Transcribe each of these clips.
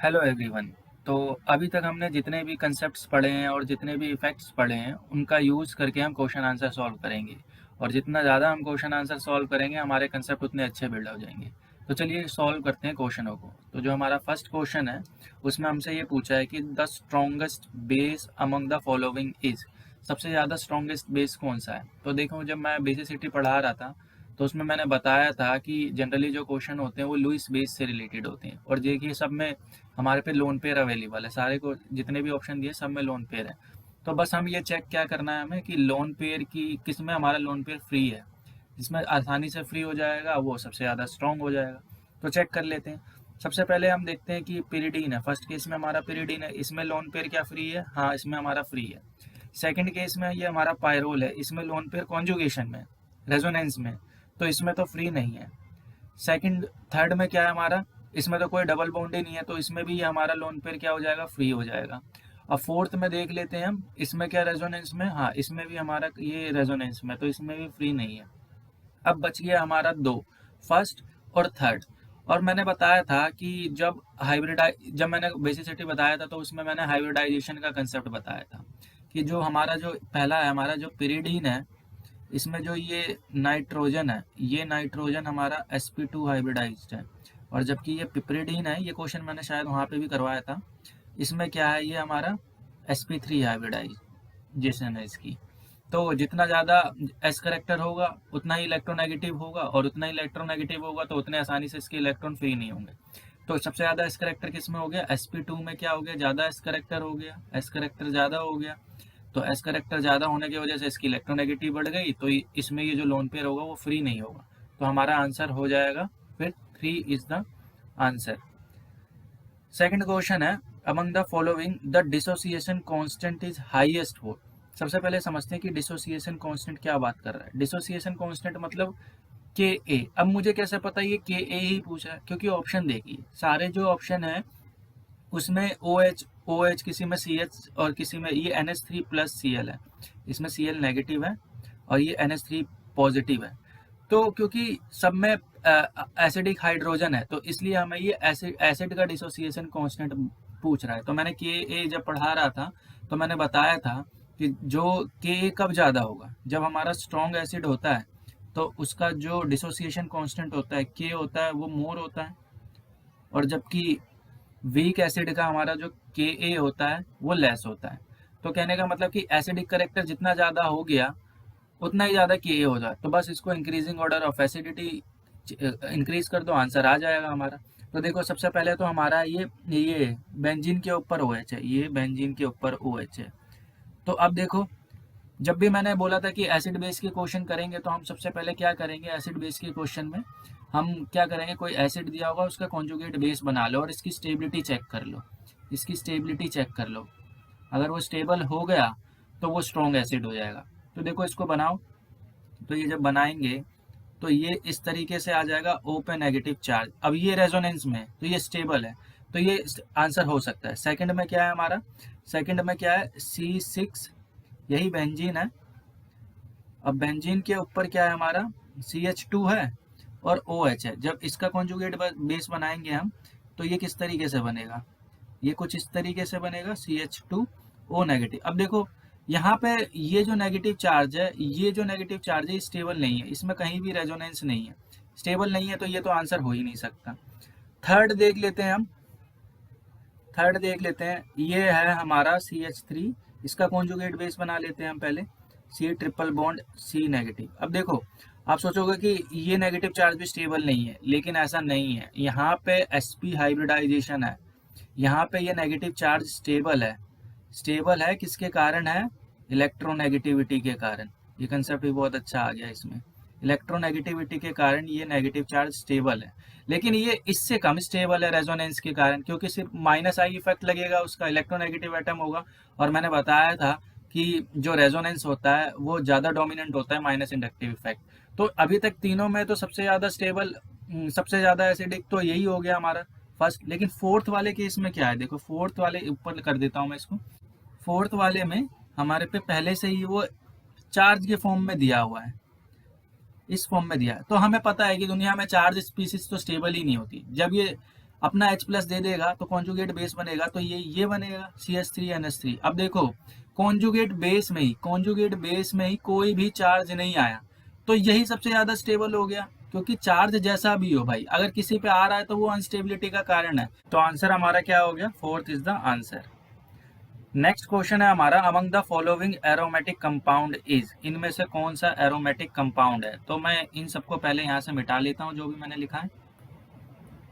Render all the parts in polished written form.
Hello everyone. तो अभी तक हमने जितने भी कंसेप्ट्स पढ़े हैं और जितने भी इफेक्ट्स पढ़े हैं उनका यूज़ करके हम क्वेश्चन आंसर सॉल्व करेंगे। और जितना ज़्यादा हम क्वेश्चन आंसर सॉल्व करेंगे हमारे कंसेप्ट उतने अच्छे बिल्ड हो जाएंगे। तो चलिए सॉल्व करते हैं क्वेश्चनों को। तो जो हमारा फर्स्ट क्वेश्चन है उसमें हमसे ये पूछा है कि the strongest base among the following is. सबसे ज़्यादा स्ट्रॉन्गेस्ट बेस कौन सा है। तो देखो, जब मैं बेसिसिटी पढ़ा रहा था तो उसमें मैंने बताया था कि जनरली जो क्वेश्चन होते हैं वो लुईस बेस से रिलेटेड होते हैं। और देखिए, सब में हमारे पे लोन पेयर अवेलेबल है। सारे को जितने भी ऑप्शन दिए सब में लोन पेयर है। तो बस हम ये चेक क्या करना है हमें कि लोन पेयर की किस में हमारा लोन पेयर फ्री है, जिसमें आसानी से फ्री हो जाएगा वो सबसे ज़्यादा स्ट्रॉन्ग हो जाएगा। तो चेक कर लेते हैं। सबसे पहले हम देखते हैं कि पिरिडीन है। फर्स्ट केस में हमारा पिरिडीन है, इसमें लोन पेयर क्या फ्री है? हाँ, इसमें हमारा फ्री है। सेकंड केस में ये हमारा पायरोल है, इसमें लोन पेयर कॉन्जुगेशन में, रेजोनेंस में, तो इसमें तो फ्री नहीं है। सेकंड थर्ड में क्या है हमारा, इसमें तो कोई डबल बॉन्ड ही नहीं है, तो इसमें भी ये हमारा लोन पेयर क्या हो जाएगा? फ्री हो जाएगा। अब फोर्थ में देख लेते हैं हम, इसमें क्या रेजोनेंस में? हाँ, इसमें भी हमारा ये रेजोनेंस में, तो इसमें भी फ्री नहीं है। अब बच गया हमारा दो, फर्स्ट और थर्ड। और मैंने बताया था कि जब मैंने बेसिसिटी बताया था तो उसमें मैंने हाइब्रिडाइजेशन का कंसेप्ट बताया था कि जो हमारा जो पहला है, हमारा जो पिरिडीन है, इसमें जो ये नाइट्रोजन है, ये नाइट्रोजन हमारा sp2 हाइब्रिडाइज्ड है। और जबकि ये पिपरिडीन है, ये क्वेश्चन मैंने शायद वहाँ पे भी करवाया था, इसमें क्या है, ये हमारा sp3 हाइब्रिडाइजेशन है इसकी। तो जितना ज़्यादा एस करेक्टर होगा उतना ही इलेक्ट्रोनेगेटिव होगा, और उतना ही इलेक्ट्रोनेगेटिव होगा तो उतने आसानी से इसके इलेक्ट्रॉन फ्री नहीं होंगे। तो सबसे ज़्यादा एस करेक्टर किस में हो गया? sp2 में क्या हो गया? ज़्यादा एस करेक्टर हो गया, एस करेक्टर ज़्यादा हो गया। तो एस करेक्टर ज़्यादा होने की वजह से इसकी इलेक्ट्रोनेगेटिव बढ़ गई, तो इसमें ये जो लोन पेयर होगा वो फ्री नहीं होगा। तो हमारा आंसर हो जाएगा फिर 3 is the answer. Second question है, among the following the dissociation constant is highest for. सबसे पहले समझते हैं कि डिसोसिएशन कांस्टेंट क्या बात कर रहा है। डिसोसिएशन कांस्टेंट मतलब के ए। अब मुझे कैसे पता ये के ए ही पूछा है? क्योंकि ऑप्शन देखिए, सारे जो ऑप्शन है उसमें ओ एच किसी में सी एच और किसी में ये NH3 प्लस सी एल है, इसमें सी एल नेगेटिव है और ये NH3 पॉजिटिव है। तो क्योंकि सब में एसिडिक हाइड्रोजन है तो इसलिए हमें ये एसिड का डिसोसिएशन कांस्टेंट पूछ रहा है। तो मैंने के ए जब पढ़ा रहा था तो मैंने बताया था कि जो के ए कब ज़्यादा होगा, जब हमारा स्ट्रॉन्ग एसिड होता है तो उसका जो डिसोसिएशन कांस्टेंट होता है के होता है वो मोर होता है, और जबकि वीक एसिड का हमारा जो के ए होता है वो लेस होता है। तो कहने का मतलब कि एसिडिक करेक्टर जितना ज़्यादा हो गया उतना ही ज़्यादा के ए हो जाए। तो बस इसको increasing order of acidity increase कर दो, आंसर आ जाएगा हमारा। तो देखो, सबसे पहले तो हमारा ये बेंजीन के ऊपर ओ एच है, ये बेंजीन के ऊपर ओ एच है। तो अब देखो, जब भी मैंने बोला था कि एसिड बेस के क्वेश्चन करेंगे तो हम सबसे पहले क्या करेंगे, एसिड बेस के क्वेश्चन में हम क्या करेंगे, कोई एसिड दिया होगा उसका कॉन्जुगेट बेस बना लो और इसकी स्टेबिलिटी चेक कर लो, इसकी स्टेबिलिटी चेक कर लो। अगर वो स्टेबल हो गया तो वो स्ट्रॉन्ग एसिड हो जाएगा। तो देखो, इसको बनाओ। तो ये जब बनाएंगे तो ये इस तरीके से आ जाएगा, O पे नेगेटिव चार्ज। अब ये रेजोनेंस में है तो ये स्टेबल है, तो ये आंसर हो सकता है। सेकंड में क्या है हमारा, सेकंड में क्या है, C6, यही बेंजीन है। अब बेंजीन के ऊपर क्या है हमारा, CH2 है और OH है। जब इसका कॉन्जुगेट बेस बनाएंगे हम तो ये किस तरीके से बनेगा, ये कुछ इस तरीके से बनेगा, CH2O नेगेटिव। अब देखो, यहाँ पे ये जो नेगेटिव चार्ज है, ये जो नेगेटिव चार्ज है स्टेबल नहीं है, इसमें कहीं भी रेजोनेंस नहीं है, स्टेबल नहीं है, तो ये तो आंसर हो ही नहीं सकता। थर्ड देख लेते हैं हम, थर्ड देख लेते हैं, ये है हमारा CH3, इसका कॉन्जुगेट बेस बना लेते हैं हम पहले, C triple bond C negative. अब देखो, आप सोचोगे कि ये नेगेटिव चार्ज भी स्टेबल नहीं है, लेकिन ऐसा नहीं है। यहाँ पे sp हाइब्रिडाइजेशन है, यहाँ पे ये नेगेटिव चार्ज स्टेबल है। स्टेबल है किसके कारण है? इलेक्ट्रोनेगेटिविटी के कारण। ये कंसेप्ट भी बहुत अच्छा आ गया इसमें। इलेक्ट्रोनेगेटिविटी के कारण ये नेगेटिव चार्ज स्टेबल है, लेकिन ये इससे कम स्टेबल है रेजोनेंस के कारण, क्योंकि सिर्फ -I इफेक्ट लगेगा, उसका इलेक्ट्रोनेगेटिव एटम होगा। और मैंने बताया था कि जो रेजोनेंस होता है वो ज़्यादा डोमिनेंट होता है माइनस इंडक्टिव इफेक्ट। तो अभी तक तीनों में तो सबसे ज़्यादा स्टेबल, सबसे ज़्यादा एसिडिक तो यही हो गया हमारा फर्स्ट। लेकिन फोर्थ वाले केस में क्या है, देखो फोर्थ वाले ऊपर कर देता हूँ मैं इसको। फोर्थ वाले में हमारे पे पहले से ही वो चार्ज के फॉर्म में दिया हुआ है, इस फॉर्म में दिया है। तो हमें पता है कि दुनिया में चार्ज स्पीसीज तो स्टेबल ही नहीं होती। जब ये अपना H प्लस दे देगा तो कॉन्जुगेट बेस बनेगा, तो ये बनेगा CH3NH3। अब देखो कॉन्जुगेट बेस में ही कोई भी चार्ज नहीं आया, तो यही सबसे ज्यादा स्टेबल हो गया, क्योंकि चार्ज जैसा भी हो भाई, अगर किसी पे आ रहा है तो वो अनस्टेबिलिटी का कारण है। तो आंसर हमारा क्या हो गया, fourth is the answer. Next question है हमारा, among the following aromatic compound is, इनमें से कौन सा एरोमेटिक कंपाउंड है। तो मैं इन सबको पहले यहाँ से मिटा लेता हूँ जो भी मैंने लिखा है।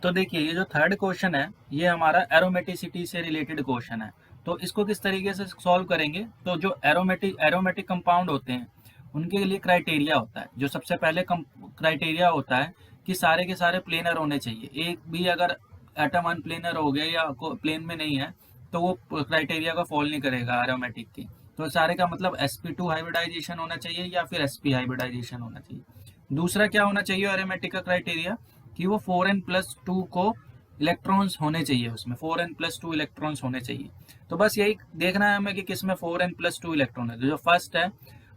तो देखिए ये जो थर्ड क्वेश्चन है ये हमारा एरोमेटिसिटी से रिलेटेड क्वेश्चन है। तो इसको किस तरीके से सॉल्व करेंगे, तो जो एरोमेटिक कंपाउंड होते हैं उनके लिए क्राइटेरिया होता है। जो सबसे पहले क्राइटेरिया होता है कि सारे के सारे प्लेनर होने चाहिए, एक भी अगर एटम अनप्लेनर हो गया या प्लेन में नहीं है तो वो क्राइटेरिया को फॉलो नहीं करेगा एरोमेटिक की। तो सारे का मतलब sp2 हाइब्रिडाइजेशन होना चाहिए या फिर sp हाइब्रिडाइजेशन होना चाहिए। दूसरा क्या होना चाहिए एरोमेटिक का क्राइटेरिया, कि वो 4n+2 को इलेक्ट्रॉन्स होने चाहिए, उसमें 4n+2 इलेक्ट्रॉन्स होने चाहिए। तो बस यही देखना है हमें कि किसमें 4n+2 इलेक्ट्रॉन है। जो फर्स्ट है,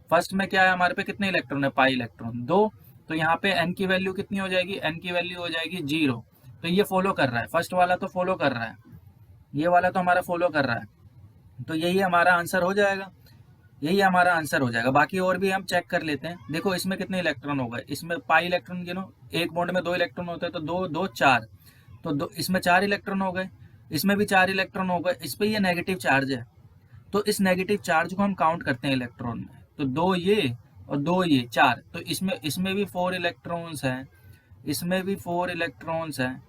फर्स्ट में क्या है हमारे पे, कितने इलेक्ट्रॉन है, पाई इलेक्ट्रॉन 2। तो यहाँ पे n की वैल्यू कितनी हो जाएगी, n की वैल्यू हो जाएगी 0। तो ये फॉलो कर रहा है, फर्स्ट वाला तो फॉलो कर रहा है, ये वाला तो हमारा फॉलो कर रहा है। तो यही हमारा आंसर हो जाएगा, यही हमारा आंसर हो जाएगा। बाकी और भी हम चेक कर लेते हैं। देखो इसमें कितने इलेक्ट्रॉन हो गए, इसमें पाई इलेक्ट्रॉन गिनो, एक बॉन्ड में 2 इलेक्ट्रॉन होते हैं तो 2 2 4, तो इसमें 4 इलेक्ट्रॉन हो गए, इसमें भी 4 इलेक्ट्रॉन हो गए। इस पे ये नेगेटिव चार्ज है, तो इस नेगेटिव चार्ज को हम काउंट करते हैं इलेक्ट्रॉन में। तो 2 ये और 2 ये 4, तो इसमें भी 4 इलेक्ट्रॉन्स हैं, इसमें भी 4 इलेक्ट्रॉन्स हैं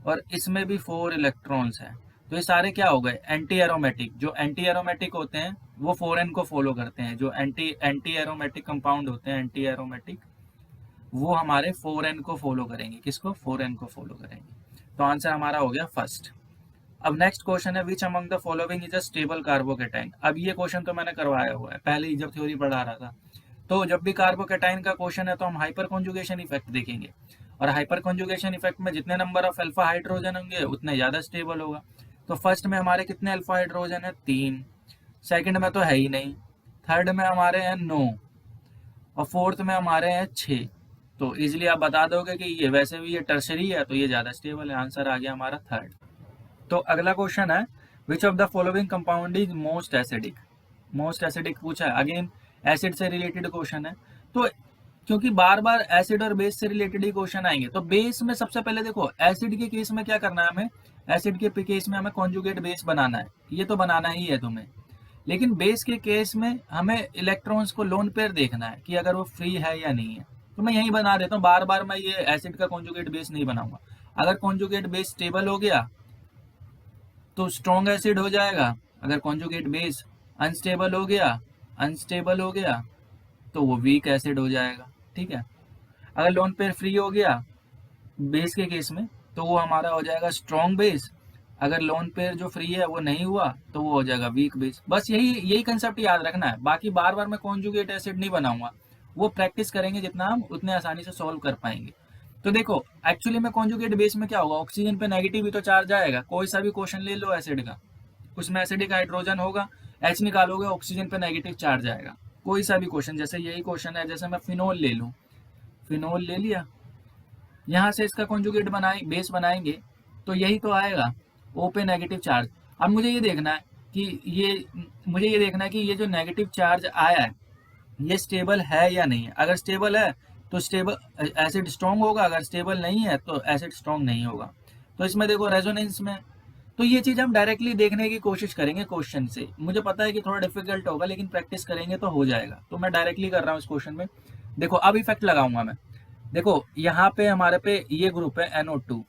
और इसमें भी 4 इलेक्ट्रॉन्स हैं। तो ये सारे क्या हो गए, एंटी एरोमेटिक। जो एंटी एरोमेटिक होते हैं वो 4n को फॉलो करते हैं। जो एंटी एरोमेटिक कंपाउंड होते हैं, एंटी एरोमेटिक, वो हमारे 4n को फॉलो करेंगे। किसको, 4n को फॉलो करेंगे। तो आंसर हमारा हो गया फर्स्ट। अब नेक्स्ट क्वेश्चन है, which among the following is a stable carbocation. अब ये क्वेश्चन तो मैंने करवाया हुआ है पहले ही जब थ्योरी पढ़ा रहा था। तो जब भी कार्बोकेटाइन का क्वेश्चन है तो हम हाइपर कॉन्जुगेशन इफेक्ट देखेंगे, और हाइपर कॉन्जुगेशन इफेक्ट में जितने नंबर ऑफ अल्फा हाइड्रोजन होंगे उतने ज्यादा स्टेबल होगा। तो फर्स्ट में हमारे कितने अल्फा हाइड्रोजन है, 3। सेकंड में तो है ही नहीं, थर्ड में हमारे हैं 9 और फोर्थ में हमारे हैं 6। तो इजिली आप बता दोगे कि ये वैसे भी ये टर्शरी है तो ये ज्यादा स्टेबल है। आंसर आ गया हमारा थर्ड। तो अगला क्वेश्चन है, विच of the following compound is most acidic. Most acidic पूछा है, अगेन एसिड से रिलेटेड क्वेश्चन है। तो क्योंकि बार बार एसिड और बेस से रिलेटेड ही क्वेश्चन आएंगे, तो बेस में सबसे पहले देखो एसिड के केस में क्या करना है हमें, एसिड के केस में हमें कॉन्जुगेट बेस बनाना है, ये तो बनाना ही है तुम्हें। लेकिन बेस के केस में हमें इलेक्ट्रॉन्स को लोन पेयर देखना है कि अगर वो फ्री है या नहीं है। तो मैं यही बना देता हूँ, बार बार मैं ये एसिड का कॉन्जुगेट बेस नहीं बनाऊंगा। अगर कॉन्जुगेट बेस स्टेबल हो गया तो स्ट्रॉन्ग एसिड हो जाएगा, अगर कॉन्जुगेट बेस अनस्टेबल हो गया तो वो वीक एसिड हो जाएगा। ठीक है, अगर लोन पेयर फ्री हो गया बेस के केस में तो वो हमारा हो जाएगा स्ट्रॉन्ग बेस, अगर लोन पेयर जो फ्री है वो नहीं हुआ तो वो हो जाएगा वीक बेस। बस यही कंसेप्ट याद रखना है। बाकी बार बार मैं कॉन्जुगेट एसिड नहीं बनाऊंगा, वो प्रैक्टिस करेंगे जितना हम उतने आसानी से सॉल्व कर पाएंगे। तो देखो एक्चुअली में कॉन्जुगेट बेस में क्या होगा, ऑक्सीजन पे नेगेटिव ही तो चार्ज आएगा। कोई सा भी क्वेश्चन ले लो एसिड का, उसमें एसिडिक हाइड्रोजन होगा, H निकालोगे ऑक्सीजन पे नेगेटिव चार्ज आएगा। कोई सा भी क्वेश्चन, जैसे यही क्वेश्चन है, जैसे मैं फिनोल ले लूँ, फिनोल ले लिया, यहाँ से इसका कॉन्जुगेट बेस बनाएंगे तो यही तो आएगा, O पे नेगेटिव चार्ज। अब मुझे ये देखना है कि ये जो नेगेटिव चार्ज आया है ये स्टेबल है या नहीं है। अगर स्टेबल है तो स्टेबल एसिड स्ट्रॉन्ग होगा, अगर स्टेबल नहीं है तो एसिड स्ट्रॉन्ग नहीं होगा। तो इसमें देखो रेजोनेंस में, तो ये चीज हम डायरेक्टली देखने की कोशिश करेंगे क्वेश्चन से। मुझे पता है कि थोड़ा डिफिकल्ट होगा लेकिन प्रैक्टिस करेंगे तो हो जाएगा। तो मैं डायरेक्टली कर रहा हूँ इस क्वेश्चन में। देखो अब इफेक्ट लगाऊंगा मैं। देखो यहाँ पे हमारे पे ये ग्रुप है NO2,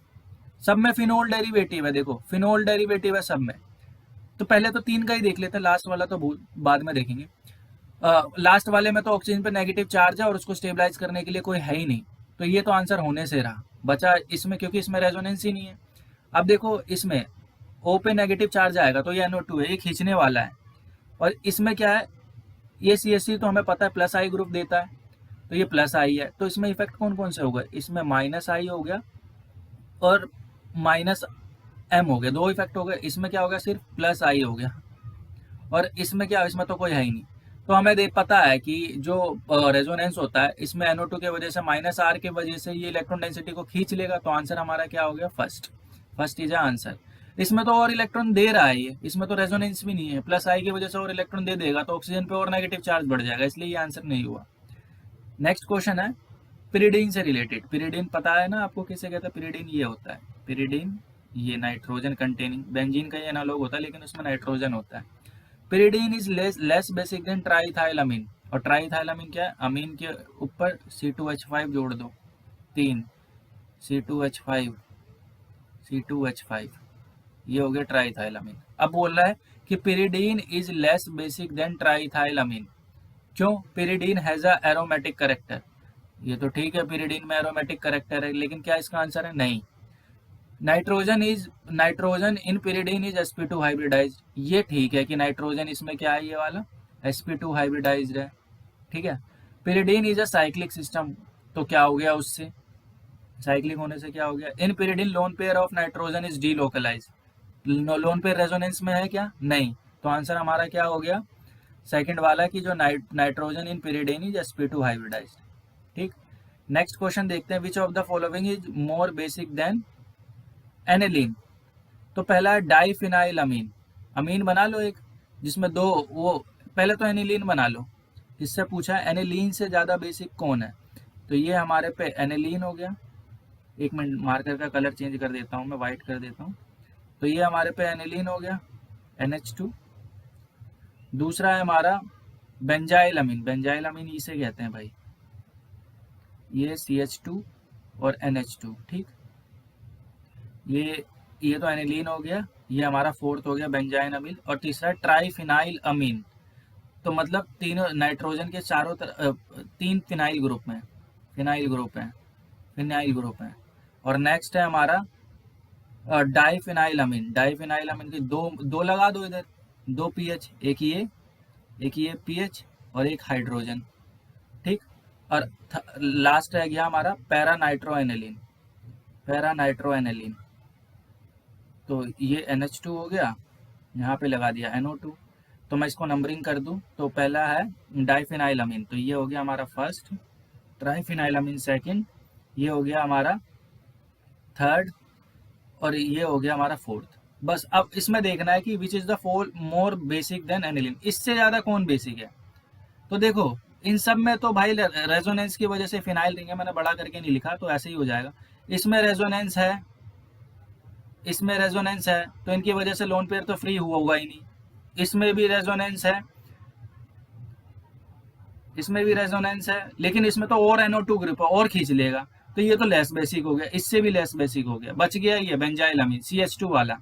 सब में फिनोल डेरिवेटिव है। देखो फिनोल डेरिवेटिव है सब में। तो पहले तो 3 का ही देख लेते हैं, लास्ट वाला तो बाद में देखेंगे। लास्ट वाले में तो ऑक्सीजन पे नेगेटिव चार्ज है और उसको स्टेबलाइज करने के लिए कोई है ही नहीं, तो ये तो आंसर होने से रहा बचा इसमें, क्योंकि इसमें रेजोनेंस ही नहीं है। अब देखो इसमें O पे नेगेटिव चार्ज आएगा तो ये NO2 है, ये खींचने वाला है। और इसमें क्या है, ये CH3 तो हमें पता है प्लस आई ग्रुप देता है, तो ये प्लस आई है। तो इसमें इफेक्ट कौन कौन से हो गए, इसमें माइनस आई हो गया और माइनस M हो गया, 2 इफेक्ट हो गए। इसमें क्या हो गया, सिर्फ प्लस आई हो गया। और इसमें क्या, इसमें तो कोई है ही नहीं। तो हमें पता है कि जो रेजोनेंस होता है इसमें NO2 के वजह से माइनस R की वजह से ये इलेक्ट्रॉन डेंसिटी को खींच लेगा। तो आंसर हमारा क्या हो गया, फर्स्ट। First is answer. इसमें तो और इलेक्ट्रॉन दे रहा है, ये इसमें तो रेजोनेंस भी नहीं है, प्लस आई की वजह से और इलेक्ट्रॉन दे देगा तो ऑक्सीजन पे और नेगेटिव चार्ज बढ़ जाएगा, इसलिए ये आंसर नहीं हुआ। नेक्स्ट क्वेश्चन है पिरिडीन से रिलेटेड। पिरिडीन पता है ना आपको किसे कहते हैं? पिरिडीन ये होता है, पिरिडीन ये नाइट्रोजन कंटेनिंग, बेंजीन का ये एनालॉग होता है लेकिन उसमें नाइट्रोजन होता है। Pyridine is less basic than triethylamine, और ट्राईथाइलामीन क्या है? अमीन के ऊपर C2H5 जोड़ दो, 3 C2H5 C2H5, ये हो गया ट्राईथाइलामीन। अब बोल रहा है कि pyridine is less basic than triethylamine. क्यों? Pyridine has a aromatic character. ये तो ठीक है, पिरिडीन में एरोमेटिक करेक्टर है, लेकिन क्या इसका आंसर है? नहीं। Nitrogen in pyridine is sp2 hybridized. ये ठीक है कि नाइट्रोजन इसमें क्या है, ये वाला sp2 हाइब्रिडाइज्ड है, ठीक है। Pyridine is a cyclic system, तो क्या हो गया उससे? साइक्लिक होने से क्या हो गया? In pyridine lone pair of nitrogen is delocalise. Lone pair resonance में है क्या? नहीं। तो आंसर हमारा क्या हो गया? सेकंड वाला की जो nitrogen in pyridine is sp2 hybridized, ठीक। नेक्स्ट क्वेश्चन देखते हैं, which of the following is more basic than aniline. तो पहला है डाइफिनाइल अमीन। अमीन बना लो एक जिसमें दो, वो पहले तो एनिलीन बना लो। इससे पूछा है एनिलीन से ज़्यादा बेसिक कौन है, तो ये हमारे पे एनिलीन हो गया। एक मिनट मार्कर का कलर चेंज कर देता हूँ, मैं वाइट कर देता हूँ। तो ये हमारे पे एनिलीन हो गया, NH2। दूसरा है हमारा बेंजाइल अमीन। बेंजाइल अमीन इसे कहते हैं भाई, ये CH2 और NH2, ठीक। ये तो एनिलीन हो गया, ये हमारा फोर्थ हो गया बेंजाइन अमीन। और तीसरा ट्राइफिनाइल अमीन, तो मतलब तीनों नाइट्रोजन के चारों तरफ 3 फिनाइल ग्रुप में, फिनाइल ग्रुप है। और नेक्स्ट है हमारा डाइफिनाइल अमीन। डाइफिनाइल अमीन के दो लगा दो इधर, 2 पीएच, एक ये पीएच और एक हाइड्रोजन, ठीक। और लास्ट रह गया हमारा पैरानाइट्रोएनिलीन। तो ये NH2 हो गया, यहाँ पे लगा दिया NO2। तो मैं इसको नंबरिंग कर दूं, तो पहला है डाइफिनाइल अमीन, तो ये हो गया हमारा फर्स्ट। ट्राइफिनाइल अमीन सेकंड, ये हो गया हमारा थर्ड, और ये हो गया हमारा फोर्थ। बस अब इसमें देखना है कि which is the more basic than aniline, इससे ज़्यादा कौन बेसिक है। तो देखो इन सब में तो भाई रेजोनेंस की वजह से फिनाइल रिंग है, मैंने बड़ा करके नहीं लिखा तो ऐसे ही हो जाएगा। इसमें रेजोनेंस है, तो इनकी वजह से लोन पेयर तो फ्री हुआ ही नहीं। इसमें भी रेजोनेंस है, लेकिन इसमें तो और NO2 ग्रुप है, और खींच लेगा, तो ये तो लेस बेसिक हो गया, इससे भी लेस बेसिक हो गया। बच गया ये बेंजाइल अमीन CH2 वाला,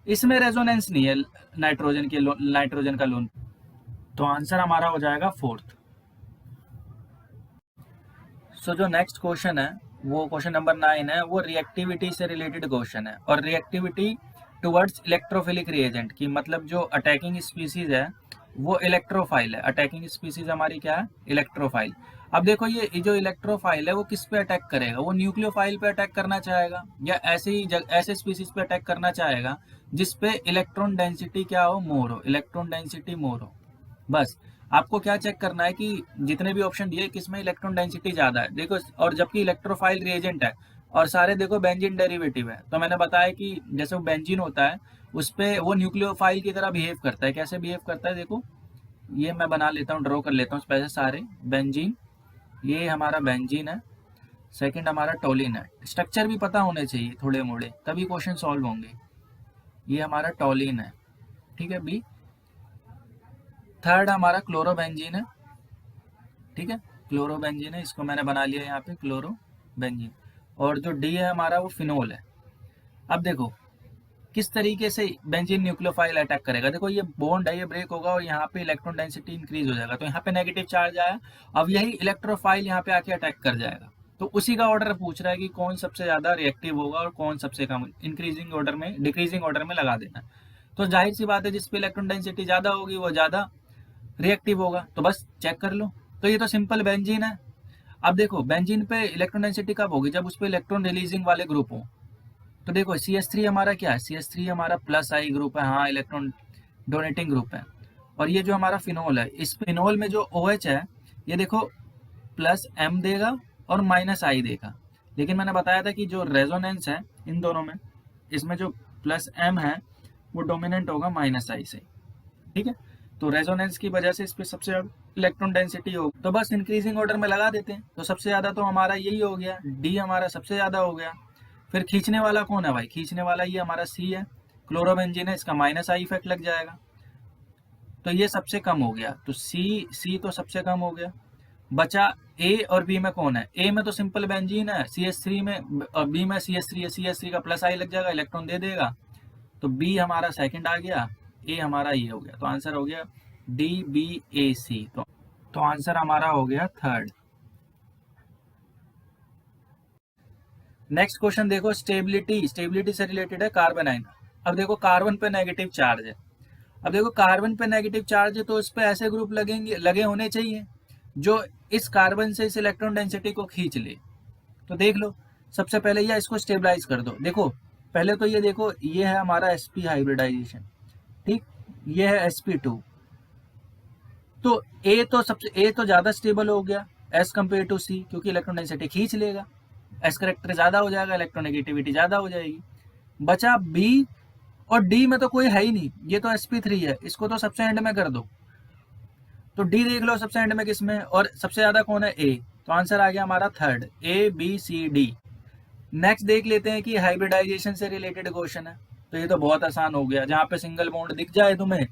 इसमें रेजोनेंस नहीं है नाइट्रोजन का लोन। तो आंसर हमारा हो जाएगा फोर्थ। सो जो नेक्स्ट क्वेश्चन है वो क्वेश्चन नंबर 9 है, वो रिएक्टिविटी से रिलेटेड क्वेश्चन है। और रिएक्टिविटी टुवर्ड्स इलेक्ट्रोफिलिक रिएजेंट की, मतलब जो अटैकिंग स्पीसीज है वो इलेक्ट्रोफाइल है। अटैकिंग स्पीसीज हमारी क्या है? इलेक्ट्रोफाइल। अब देखो ये जो इलेक्ट्रोफाइल है वो किस पे अटैक करेगा? वो न्यूक्लियोफाइल पे अटैक करना चाहेगा, या ऐसे स्पीसीज पे अटैक करना चाहेगा जिसपे इलेक्ट्रॉन डेंसिटी क्या हो? मोर हो, इलेक्ट्रॉन डेंसिटी मोर हो। बस आपको क्या चेक करना है कि जितने भी ऑप्शन दिए किसमें इलेक्ट्रॉन डेंसिटी ज्यादा है, देखो। और जबकि इलेक्ट्रोफाइल रिएजेंट है और सारे देखो बेंजीन डेरिवेटिव है, तो मैंने बताया कि जैसे वो बेंजीन होता है उस पे वो न्यूक्लियोफाइल की तरह बिहेव करता है। कैसे बिहेव करता है? देखो ये मैं बना लेता हूँ, ड्रॉ कर लेता हूँ पहले सारे बेंजीन। ये हमारा बेंजीन है, सेकंड हमारा टोलिन है। स्ट्रक्चर भी पता होने चाहिए थोड़े मोड़े, तभी क्वेश्चन सॉल्व होंगे। ये हमारा टोलिन है, ठीक है, बी। थर्ड हमारा क्लोरोबेंजीन है, ठीक है, क्लोरोबेंजीन है, इसको मैंने बना लिया यहाँ पे क्लोरोबेंजीन। और जो डी है हमारा वो फिनोल है। अब देखो किस तरीके से बेंजीन न्यूक्लियोफाइल अटैक करेगा। देखो ये बॉन्ड है, ये ब्रेक होगा और यहाँ पे इलेक्ट्रॉन डेंसिटी इंक्रीज हो जाएगा, तो यहाँ पे नेगेटिव चार्ज आया। अब यही इलेक्ट्रोफाइल यहाँ पे आके अटैक कर जाएगा। तो उसी का ऑर्डर पूछ रहा है कि कौन सबसे ज्यादा रिएक्टिव होगा और कौन सबसे कम, इंक्रीजिंग ऑर्डर में डिक्रीजिंग ऑर्डर में लगा देना। तो जाहिर सी बात है जिसपे इलेक्ट्रॉन डेंसिटी ज्यादा होगी वो ज्यादा रिएक्टिव होगा, तो बस चेक कर लो। तो ये तो सिंपल बेंजीन है। अब देखो बेंजीन पे इलेक्ट्रॉन डेंसिटी कब होगी? जब उस पर इलेक्ट्रॉन रिलीजिंग वाले ग्रुप हो। तो देखो CH3 हमारा क्या है? CH3 हमारा प्लस आई ग्रुप है, हाँ इलेक्ट्रॉन डोनेटिंग ग्रुप है। और ये जो हमारा फिनोल है, इस फिनोल में जो OH है ये देखो प्लस M देगा और माइनस I देगा। लेकिन मैंने बताया था कि जो रेजोनेंस है इन दोनों में, इसमें जो प्लस m है वो डोमिनेंट होगा माइनस i से, ठीक है। तो रेजोनेंस की वजह से इस पर सबसे इलेक्ट्रॉन डेंसिटी होगी, तो बस इंक्रीजिंग ऑर्डर में लगा देते हैं। तो सबसे ज़्यादा तो हमारा यही हो गया, डी हमारा सबसे ज़्यादा हो गया। फिर खींचने वाला कौन है भाई, खींचने वाला ये हमारा सी है, क्लोरोबेंजीन है, इसका माइनस आई इफेक्ट लग जाएगा, तो ये सबसे कम हो गया। तो सी तो सबसे कम हो गया। बचा ए और बी में कौन है, ए में तो सिंपल बेंजीन है CH3 में, और बी में CH3 है, CH3 का प्लस आई लग जाएगा, इलेक्ट्रॉन दे देगा, तो बी हमारा सेकंड आ गया, ए हमारा ये हो गया। तो आंसर हो गया DBAC। तो आंसर हमारा हो गया थर्ड। नेक्स्ट क्वेश्चन देखो, स्टेबिलिटी से रिलेटेड है कार्बन आयन। अब देखो कार्बन पे नेगेटिव चार्ज है, अब देखो कार्बन पे नेगेटिव चार्ज है तो इस पे ऐसे ग्रुप लगे होने चाहिए जो इस कार्बन से इस इलेक्ट्रॉन डेंसिटी को खींच ले। तो देख लो, सबसे पहले ये इसको स्टेबलाइज कर दो। देखो पहले तो ये देखो, ये है हमारा sp हाइब्रिडाइजेशन, ठीक, ये है sp2। तो ए तो ज्यादा स्टेबल हो गया एज कम्पेयर टू सी, क्योंकि इलेक्ट्रॉन डेंसिटी खींच लेगा, एस करेक्टर ज्यादा हो जाएगा, इलेक्ट्रोनेगेटिविटी ज्यादा हो जाएगी। बचा बी और डी में तो कोई है ही नहीं, ये तो sp3 है, इसको तो सबसे एंड में कर दो। तो डी देख लो सबसे एंड में किसमें, और सबसे ज्यादा कौन है, ए, तो आंसर आ गया हमारा थर्ड, ABCD। नेक्स्ट देख लेते हैं कि हाइब्रिडाइजेशन से रिलेटेड क्वेश्चन है, तो ये तो बहुत आसान हो गया। जहाँ पे सिंगल बॉन्ड दिख जाए तुम्हें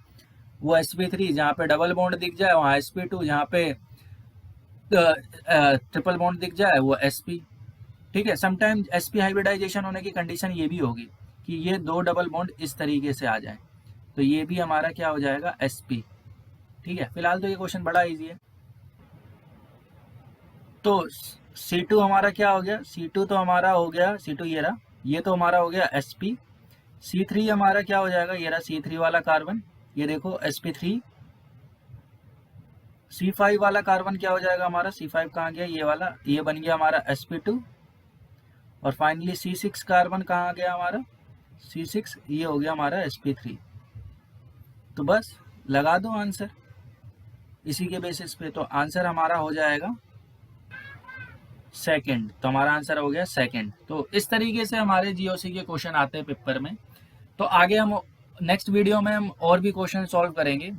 वो sp3, जहाँ पे डबल बॉन्ड दिख जाए वहाँ sp2, जहाँ पे ट्रिपल बॉन्ड दिख जाए वो sp, ठीक है। समटाइम sp हाइब्रिडाइजेशन होने की कंडीशन ये भी होगी कि ये दो डबल बॉन्ड इस तरीके से आ जाए, तो ये भी हमारा क्या हो जाएगा, sp, ठीक है। फिलहाल तो ये क्वेश्चन बड़ा इजी है। तो C2 हमारा क्या हो गया, C2 तो हमारा हो गया, C2 ये रहा, ये तो हमारा हो गया sp। C3 हमारा क्या हो जाएगा, ये रहा C3 वाला कार्बन, ये देखो sp3। C5 वाला कार्बन क्या हो जाएगा हमारा, C5 कहाँ गया, ये वाला, ये बन गया हमारा sp2। और फाइनली C6 कार्बन कहाँ गया हमारा, C6, ये हो गया हमारा sp3। तो बस लगा दो आंसर इसी के बेसिस पे, तो आंसर हमारा हो जाएगा सेकंड। तो हमारा आंसर हो गया सेकंड। तो इस तरीके से हमारे जीओसी के क्वेश्चन आते हैं पेपर में। तो आगे हम नेक्स्ट वीडियो में हम और भी क्वेश्चन सॉल्व करेंगे।